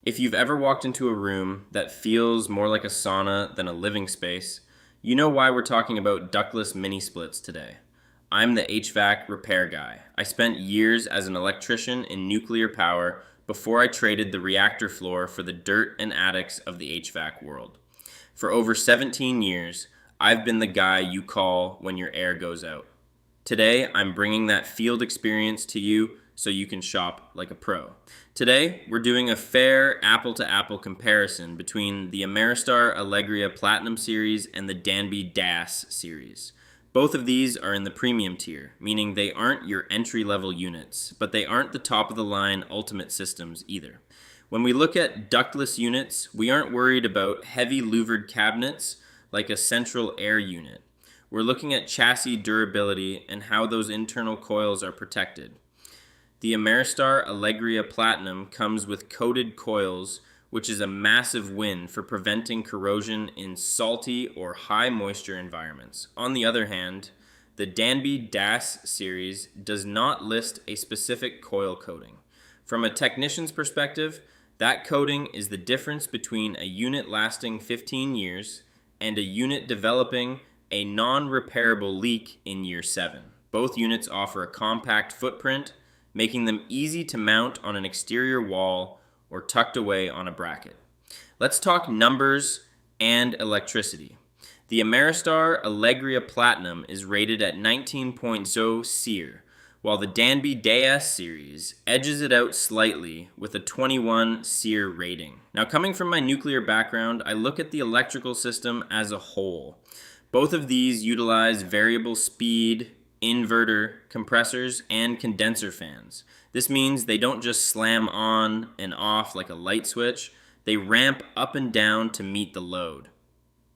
If you've ever walked into a room that feels more like a sauna than a living space, you know why we're talking about ductless mini splits today. I'm the HVAC Repair Guy. I spent years as an electrician in nuclear power before I traded the reactor floor for the dirt and attics of the HVAC world. For over 17 years, I've been the guy you call when your air goes out. Today, I'm bringing that field experience to you so you can shop like a pro. Today, we're doing a fair apple-to-apple comparison between the Ameristar Alegria Platinum Series and the Danby DAS Series. Both of these are in the premium tier, meaning they aren't your entry-level units, but they aren't the top-of-the-line ultimate systems either. When we look at ductless units, we aren't worried about heavy louvered cabinets like a central air unit. We're looking at chassis durability and how those internal coils are protected. The Ameristar Alegria Platinum comes with coated coils, which is a massive win for preventing corrosion in salty or high moisture environments. On the other hand, the Danby DAS Series does not list a specific coil coating. From a technician's perspective, that coating is the difference between a unit lasting 15 years and a unit developing a non-repairable leak in year 7. Both units offer a compact footprint, making them easy to mount on an exterior wall or tucked away on a bracket. Let's talk numbers and electricity. The Ameristar Alegria Platinum is rated at 19.0 SEER, while the Danby DAS Series edges it out slightly with a 21 SEER rating. Now, coming from my nuclear background, I look at the electrical system as a whole. Both of these utilize variable speed, inverter, compressors, and condenser fans. This means they don't just slam on and off like a light switch, they ramp up and down to meet the load.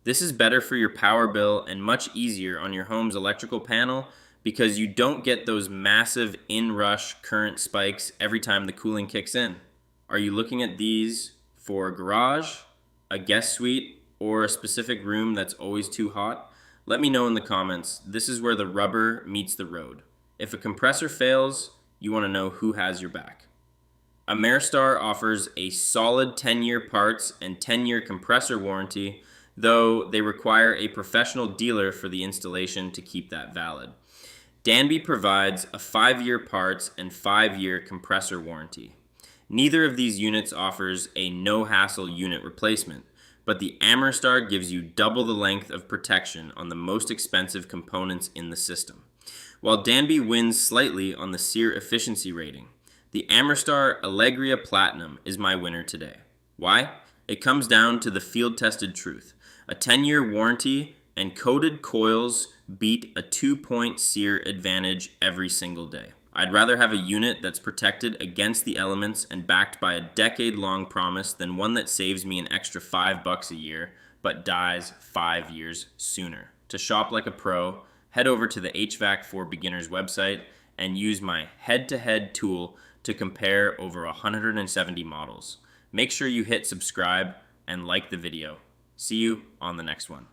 This is better for your power bill and much easier on your home's electrical panel because you don't get those massive inrush current spikes every time the cooling kicks in. Are you looking at these for a garage, a guest suite, or a specific room that's always too hot? Let me know in the comments. This is where the rubber meets the road. If a compressor fails, you want to know who has your back. Ameristar offers a solid 10-year parts and 10-year compressor warranty, though they require a professional dealer for the installation to keep that valid. Danby provides a 5-year parts and 5-year compressor warranty. Neither of these units offers a no-hassle unit replacement, but the Ameristar gives you double the length of protection on the most expensive components in the system. While Danby wins slightly on the SEER efficiency rating, the Ameristar Alegria Platinum is my winner today. Why? It comes down to the field-tested truth. A 10-year warranty and coated coils beat a 2-point SEER advantage every single day. I'd rather have a unit that's protected against the elements and backed by a decade-long promise than one that saves me an extra $5 a year but dies 5 years sooner. To shop like a pro, head over to the HVAC for Beginners website and use my head-to-head tool to compare over 170 models. Make sure you hit subscribe and like the video. See you on the next one.